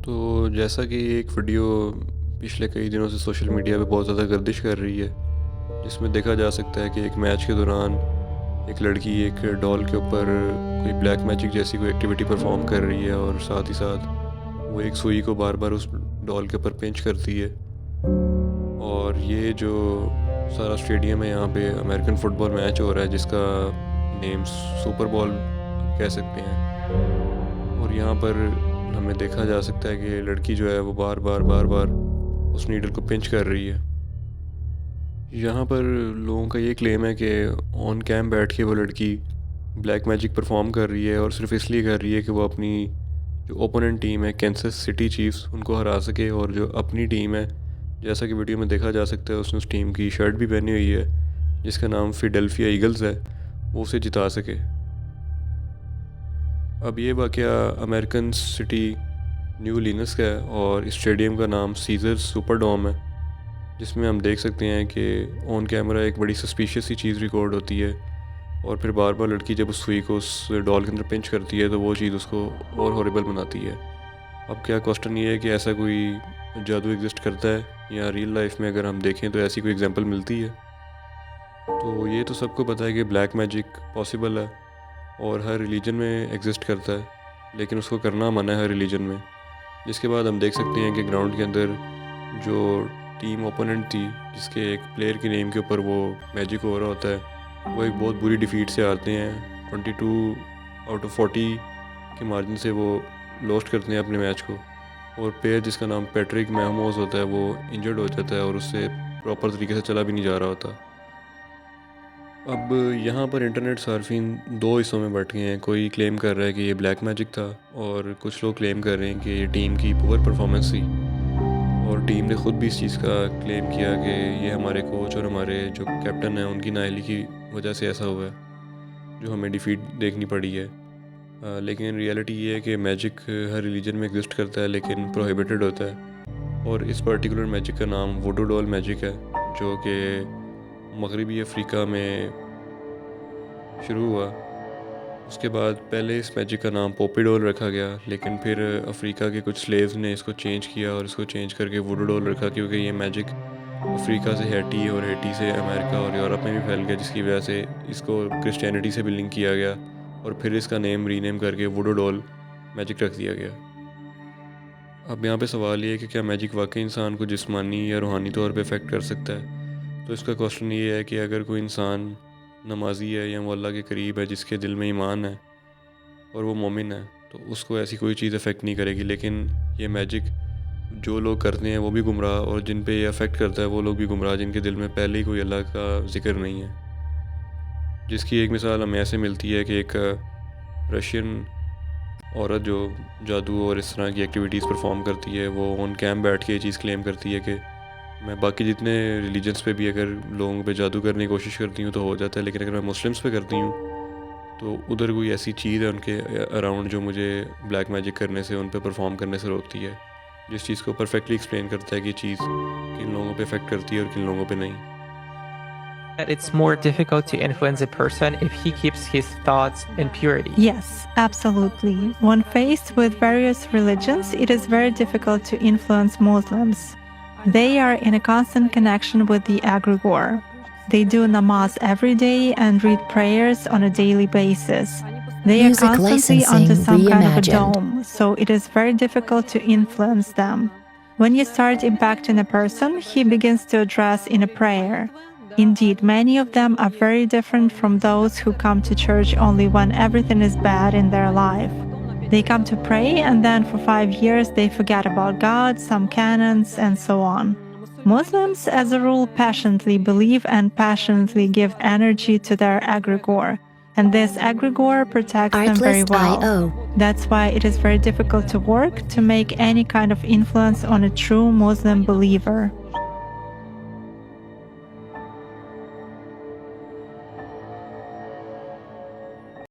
तो जैसा कि एक वीडियो पिछले कई दिनों से सोशल मीडिया पे बहुत ज़्यादा गर्दिश कर रही है, जिसमें देखा जा सकता है कि एक मैच के दौरान एक लड़की एक डॉल के ऊपर कोई ब्लैक मैजिक जैसी कोई एक्टिविटी परफॉर्म कर रही है और साथ ही साथ वो एक सुई को बार बार उस डॉल के ऊपर पिंच करती है। और ये जो सारा स्टेडियम है, यहाँ पे अमेरिकन फुटबॉल मैच हो रहा है जिसका नेम सुपर बॉल कह सकते हैं। और यहाँ पर हमें देखा जा सकता है कि लड़की जो है वो बार बार उस नीडल को पिंच कर रही है। यहाँ पर लोगों का ये क्लेम है कि ऑन कैम बैठ के वो लड़की ब्लैक मैजिक परफॉर्म कर रही है और सिर्फ इसलिए कर रही है कि वो अपनी जो ओपोनेंट टीम है कैंसस सिटी चीफ्स उनको हरा सके, और जो अपनी टीम है जैसा कि वीडियो में देखा जा सकता है उसने उस टीम की शर्ट भी पहनी हुई है जिसका नाम फिडेल्फिया ईगल्स है, वो उसे जिता सके। अब ये वाक़या अमेरिकन सिटी न्यू लिनस का है और इस स्टेडियम का नाम सीजर्स सुपरडोम है, जिसमें हम देख सकते हैं कि ऑन कैमरा एक बड़ी सस्पिशियस सी चीज़ रिकॉर्ड होती है और फिर बार बार लड़की जब उस सुई को उस डॉल के अंदर पिंच करती है तो वो चीज़ उसको और हॉरिबल बनाती है। अब क्या क्वेश्चन ये है कि ऐसा कोई जादू एग्जिस्ट करता है या रियल लाइफ में अगर हम देखें तो ऐसी कोई एग्जांपल मिलती है? तो ये तो सबको पता है कि ब्लैक मैजिक पॉसिबल है और हर रिलीजन में एग्जिस्ट करता है, लेकिन उसको करना मना है हर रिलीजन में। जिसके बाद हम देख सकते हैं कि ग्राउंड के अंदर जो टीम ओपोनेंट थी जिसके एक प्लेयर के नेम के ऊपर वो मैजिक हो रहा होता है, वो एक बहुत बुरी डिफीट से आते हैं। 22 आउट ऑफ 40 के मार्जिन से वो लॉस्ट करते हैं अपने मैच को, और प्लेयर जिसका नाम पैट्रिक महमोज होता है वो इंजर्ड हो जाता है और उससे प्रॉपर तरीके से चला भी नहीं जा रहा होता। अब यहाँ पर इंटरनेट सार्फिन दो हिस्सों में बट गए हैं। कोई क्लेम कर रहा है कि ये ब्लैक मैजिक था और कुछ लोग क्लेम कर रहे हैं कि ये टीम की पुअर परफॉर्मेंस थी, और टीम ने ख़ुद भी इस चीज़ का क्लेम किया कि ये हमारे कोच और हमारे जो कैप्टन हैं उनकी नाअहली की वजह से ऐसा हुआ है जो हमें डिफीट देखनी पड़ी है। लेकिन रियलिटी ये है कि मैजिक हर रिलीजन में एग्जिस्ट करता है लेकिन प्रोहिबिटेड होता है, और इस पर्टिकुलर मैजिक का नाम वुडू डॉल मैजिक है जो कि मगरबी अफ्रीका में शुरू हुआ। उसके बाद पहले इस मैजिक का नाम पोपी डॉल रखा गया, लेकिन फिर अफ्रीका के कुछ स्लेव्स ने इसको चेंज किया और इसको चेंज करके वुडू डॉल रखा, क्योंकि ये मैजिक अफ्रीका से हैटी और हैटी से अमेरिका और यूरोप में भी फैल गया, जिसकी वजह से इसको क्रिश्चियनिटी से भी लिंक किया गया और फिर इसका नेम रीनेम करके वुडू डॉल मैजिक रख दिया गया। अब यहाँ पे सवाल ये है कि क्या मैजिक वाकई इंसान को जिस्मानी या रूहानी तौर पे अफेक्ट कर सकता है? तो इसका क्वेश्चन ये है कि अगर कोई इंसान नमाजी है या वो अल्लाह के करीब है, जिसके दिल में ईमान है और वो मोमिन है, तो उसको ऐसी कोई चीज़ अफेक्ट नहीं करेगी। लेकिन ये मैजिक जो लोग करते हैं वो भी गुमराह, और जिन पे ये अफेक्ट करता है वो लोग भी गुमराह जिनके दिल में पहले ही कोई अल्लाह का जिक्र नहीं है। जिसकी एक मिसाल हमें ऐसे मिलती है कि एक रशियन औरत जो जादू और इस तरह की एक्टिविटीज़ परफॉर्म करती है, वो ऑन कैम बैठ के ये चीज़ क्लेम करती है कि मैं बाकी जितने रिलीजन्स पे भी अगर लोगों पे जादू करने की कोशिश करती हूँ तो हो जाता है, लेकिन अगर मैं मुस्लिम्स पे करती हूँ तो उधर कोई ऐसी चीज़ है उनके अराउंड जो मुझे ब्लैक मैजिक करने से, उन पे परफॉर्म करने से रोकती है। जिस चीज़ को परफेक्टली एक्सप्लेन करता है कि चीज़ किन लोगों पे इफेक्ट करती है और किन लोगों पे नहीं। That it's more difficult to influence a person if he keeps his thoughts in purity. Yes, absolutely. When faced with various religions, it is very difficult to influence Muslims. They are in a constant connection with the egregore. They do namaz every day and read prayers on a daily basis. They are Music constantly licensing under some kind of a reimagined. dome, so it is very difficult to influence them. When you start impacting a person, he begins to address in a prayer. Indeed, many of them are very different from those who come to church only when everything is bad in their life. They come to pray and then for 5 years they forget about God, some canons, and so on. Muslims, as a rule, passionately believe and passionately give energy to their egregore, and this egregore protects them very well. Artlist.io. That's why it is very difficult to work to make any kind of influence on a true Muslim believer.